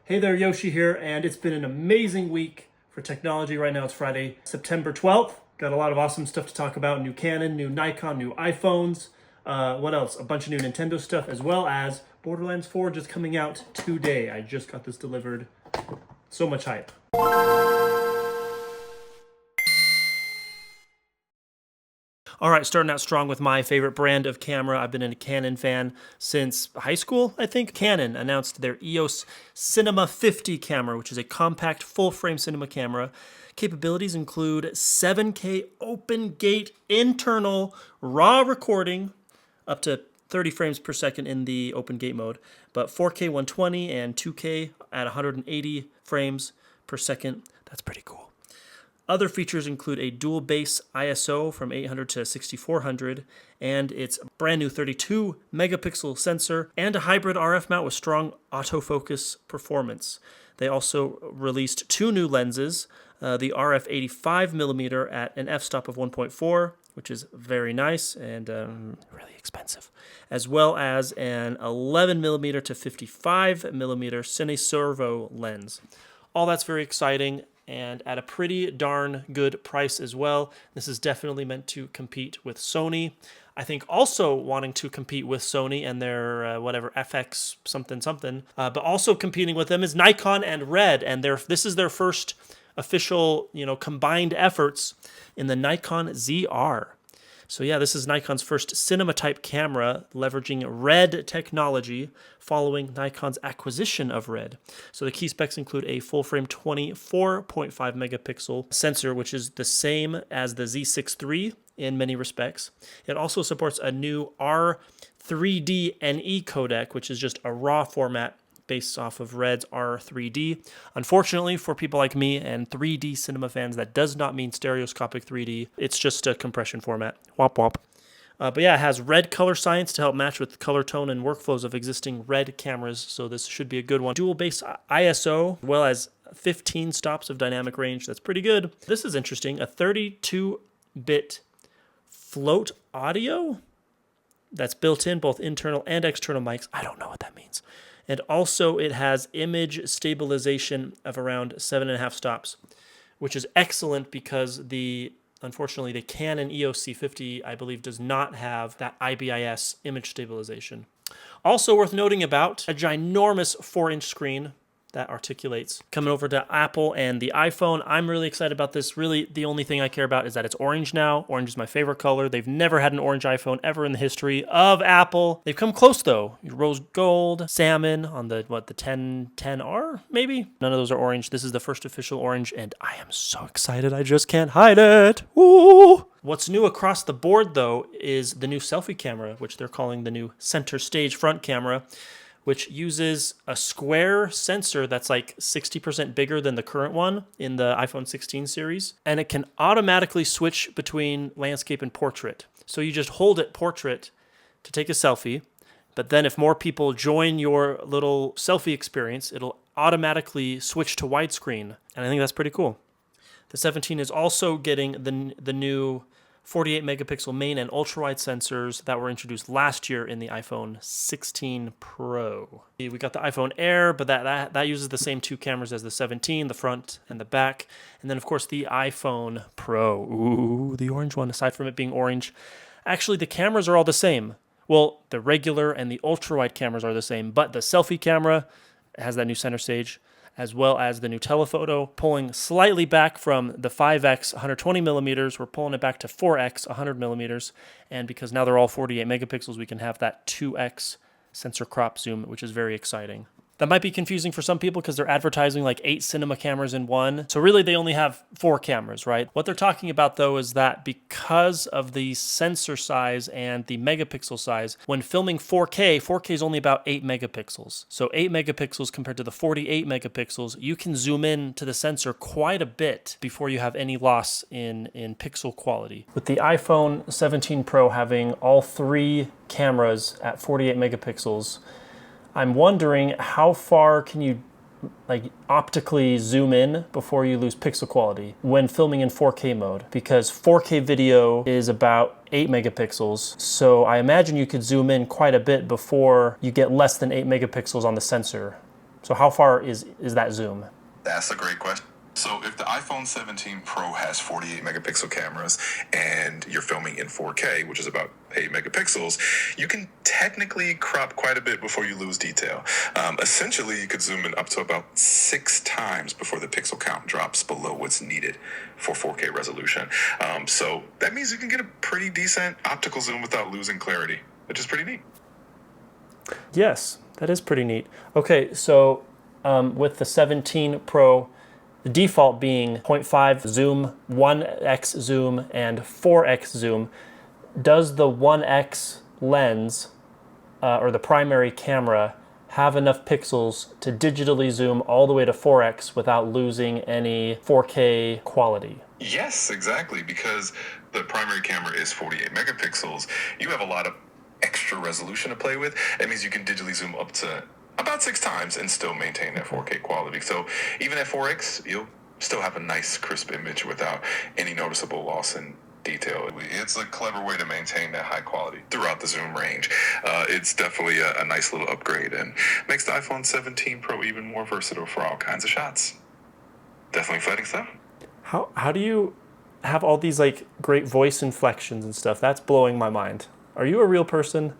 Hey there, Yoshi here, and it's been an amazing week for technology. Right now it's Friday, September 12th. Got a lot of awesome stuff to talk about. New Canon, new Nikon, new iPhones. What else? A bunch of new Nintendo stuff, as well as Borderlands 4 just coming out today. I just got this delivered. So much hype. All right, starting out strong with my favorite brand of camera. I've been a Canon fan since high school, I think. Canon announced their EOS Cinema 50 camera, which is a compact full-frame cinema camera. Capabilities include 7K open gate internal raw recording, up to 30 frames per second in the open gate mode, but 4K 120 and 2K at 180 frames per second. That's pretty cool. Other features include a dual base ISO from 800 to 6400 and its brand new 32 megapixel sensor and a hybrid RF mount with strong autofocus performance. They also released two new lenses, the RF 85mm at an f-stop of 1.4, which is very nice and really expensive, as well as an 11mm to 55mm Cine Servo lens. All that's very exciting and at a pretty darn good price as well. This is definitely meant to compete with Sony. I think also wanting to compete with Sony and their whatever FX something, but also competing with them is Nikon and Red, and this is their first official, combined efforts in the Nikon ZR. So yeah, this is Nikon's first cinema-type camera leveraging Red technology following Nikon's acquisition of Red. So the key specs include a full-frame 24.5 megapixel sensor, which is the same as the Z6 III in many respects. It also supports a new R3D NE codec, which is just a RAW format based off of Red's R3D. Unfortunately, for people like me and 3D cinema fans, that does not mean stereoscopic 3D. It's just a compression format. Wop wop. But yeah, it has Red color science to help match with color tone and workflows of existing Red cameras, so this should be a good one. Dual base ISO, as well as 15 stops of dynamic range. That's pretty good. This is interesting. A 32-bit float audio that's built in, both internal and external mics. I don't know what that means. And also it has image stabilization of around 7.5 stops, which is excellent because unfortunately the Canon EOS C50, I believe, does not have that IBIS image stabilization. Also worth noting about a ginormous 4-inch screen that articulates. Coming over to Apple and the iPhone, I'm really excited about this. Really, the only thing I care about is that it's orange now. Orange is my favorite color. They've never had an orange iPhone ever in the history of Apple. They've come close though. Rose gold, salmon on the 10R maybe? None of those are orange. This is the first official orange and I am so excited. I just can't hide it. Woo! What's new across the board though is the new selfie camera, which they're calling the new center stage front camera, which uses a square sensor that's like 60% bigger than the current one in the iPhone 16 series. And it can automatically switch between landscape and portrait. So you just hold it portrait to take a selfie. But then if more people join your little selfie experience, it'll automatically switch to widescreen. And I think that's pretty cool. The 17 is also getting the new 48 megapixel main and ultra-wide sensors that were introduced last year in the iPhone 16 Pro. We got the iPhone Air, but that uses the same two cameras as the 17, the front and the back. And then, of course, the iPhone Pro. Ooh, the orange one, aside from it being orange. Actually, the cameras are all the same. Well, the regular and the ultra-wide cameras are the same, but the selfie camera has that new center stage, as well as the new telephoto, pulling slightly back from the 5x 120 millimeters. We're pulling it back to 4x 100 millimeters. And because now they're all 48 megapixels, we can have that 2x sensor crop zoom, which is very exciting. That might be confusing for some people because they're advertising like 8 cinema cameras in one. So really they only have 4 cameras, right? What they're talking about though is that because of the sensor size and the megapixel size, when filming 4K is only about 8 megapixels. So 8 megapixels compared to the 48 megapixels, you can zoom in to the sensor quite a bit before you have any loss in pixel quality. With the iPhone 17 Pro having all 3 cameras at 48 megapixels, I'm wondering how far can you optically zoom in before you lose pixel quality when filming in 4K mode, because 4K video is about 8 megapixels. So I imagine you could zoom in quite a bit before you get less than 8 megapixels on the sensor. So how far is that zoom? That's a great question. So if the iPhone 17 Pro has 48 megapixel cameras and you're filming in 4K, which is about 8 megapixels, you can technically crop quite a bit before you lose detail. Essentially, you could zoom in up to about 6 times before the pixel count drops below what's needed for 4K resolution. So that means you can get a pretty decent optical zoom without losing clarity, which is pretty neat. Yes, that is pretty neat. Okay, so with the 17 Pro, the default being 0.5 zoom, 1x zoom, and 4x zoom, does the 1x lens or the primary camera have enough pixels to digitally zoom all the way to 4x without losing any 4K quality? Yes, exactly, because the primary camera is 48 megapixels. You have a lot of extra resolution to play with. That means you can digitally zoom up to about 6 times and still maintain that 4K quality. So even at 4X, you'll still have a nice crisp image without any noticeable loss in detail. It's a clever way to maintain that high quality throughout the zoom range. It's definitely a nice little upgrade and makes the iPhone 17 Pro even more versatile for all kinds of shots. Definitely exciting stuff. How do you have all these like great voice inflections and stuff? That's blowing my mind. Are you a real person?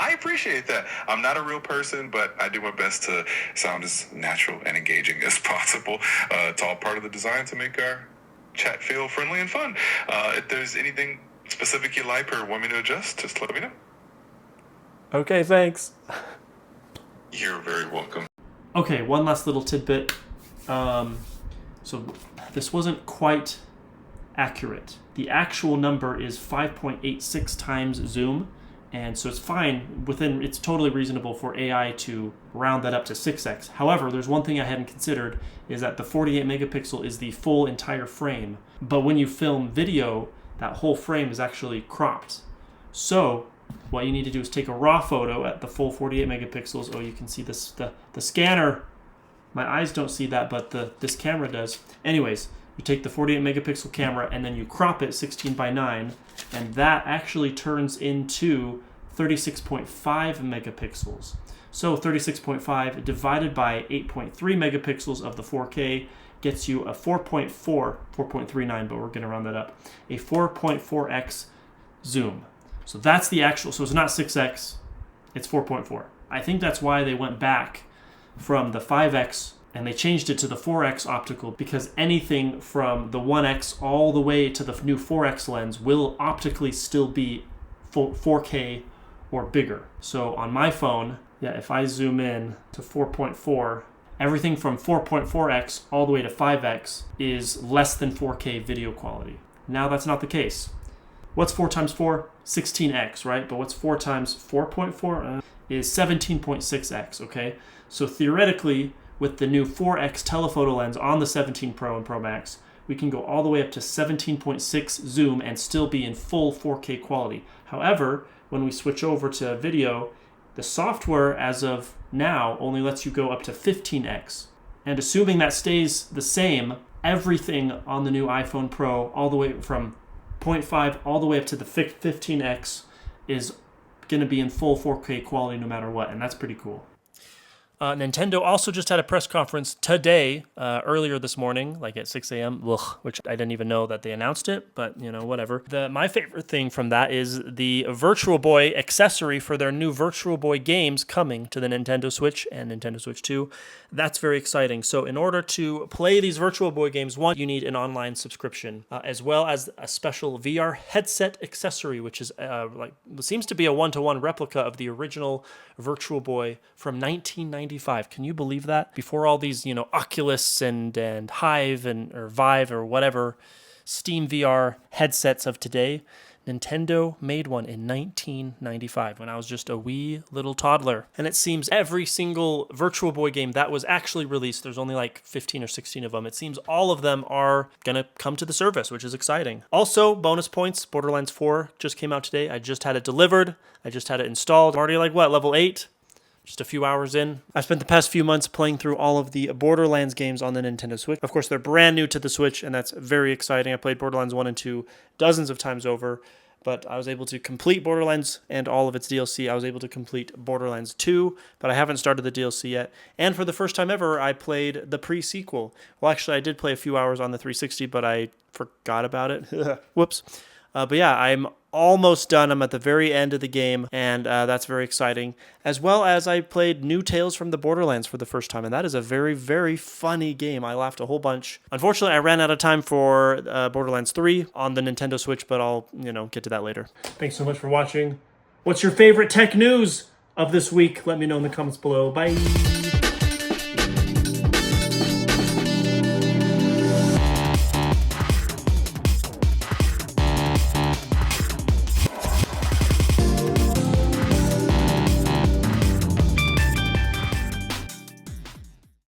I appreciate that. I'm not a real person, but I do my best to sound as natural and engaging as possible. It's all part of the design to make our chat feel friendly and fun. If there's anything specific you like or want me to adjust, just let me know. Okay, thanks. You're very welcome. Okay, one last little tidbit. So this wasn't quite accurate. The actual number is 5.86 times zoom. And so it's fine it's totally reasonable for AI to round that up to 6x. However, there's one thing I hadn't considered is that the 48 megapixel is the full entire frame. But when you film video, that whole frame is actually cropped. So what you need to do is take a raw photo at the full 48 megapixels. Oh, you can see this, the scanner. My eyes don't see that, but this camera does. Anyways, you take the 48 megapixel camera and then you crop it 16 by 9, and that actually turns into 36.5 megapixels. So 36.5 divided by 8.3 megapixels of the 4K gets you a 4.39, but we're going to round that up, a 4.4x zoom. So that's the actual, so it's not 6x, it's 4.4. I think that's why they went back from the 5x and they changed it to the 4x optical, because anything from the 1x all the way to the new 4x lens will optically still be 4K or bigger. So on my phone, if I zoom in to 4.4, everything from 4.4x all the way to 5x is less than 4K video quality. Now that's not the case. What's 4 times 4? 16x, right? But what's 4 times 4.4 is 17.6x, okay? So theoretically, with the new 4x telephoto lens on the 17 Pro and Pro Max, we can go all the way up to 17.6 zoom and still be in full 4K quality. However, when we switch over to video, the software as of now only lets you go up to 15x. And assuming that stays the same, everything on the new iPhone Pro, all the way from 0.5 all the way up to the 15x, is going to be in full 4K quality no matter what, and that's pretty cool. Nintendo also just had a press conference today, earlier this morning, like at 6 a.m., which I didn't even know that they announced it, but, whatever. My favorite thing from that is the Virtual Boy accessory for their new Virtual Boy games coming to the Nintendo Switch and Nintendo Switch 2. That's very exciting. So in order to play these Virtual Boy games, one, you need an online subscription, as well as a special VR headset accessory, which is seems to be a one-to-one replica of the original Virtual Boy from 1995. Can you believe that? Before all these, Oculus and Hive or Vive or whatever Steam VR headsets of today, Nintendo made one in 1995 when I was just a wee little toddler. And it seems every single Virtual Boy game that was actually released, there's only like 15 or 16 of them, it seems all of them are going to come to the service, which is exciting. Also, bonus points, Borderlands 4 just came out today. I just had it delivered. I just had it installed. I'm already level 8? Just a few hours in. I've spent the past few months playing through all of the Borderlands games on the Nintendo Switch. Of course, they're brand new to the Switch, and that's very exciting. I played Borderlands 1 and 2 dozens of times over. but I was able to complete Borderlands and all of its DLC. I was able to complete Borderlands 2, but I haven't started the DLC yet. And for the first time ever, I played the pre-sequel. Well, actually, I did play a few hours on the 360, but I forgot about it. Whoops. But yeah, I'm almost done. I'm at the very end of the game, and that's very exciting. As well as I played New Tales from the Borderlands for the first time, and that is a very, very funny game. I laughed a whole bunch. Unfortunately, I ran out of time for Borderlands 3 on the Nintendo Switch, but I'll, get to that later. Thanks so much for watching. What's your favorite tech news of this week? Let me know in the comments below. Bye!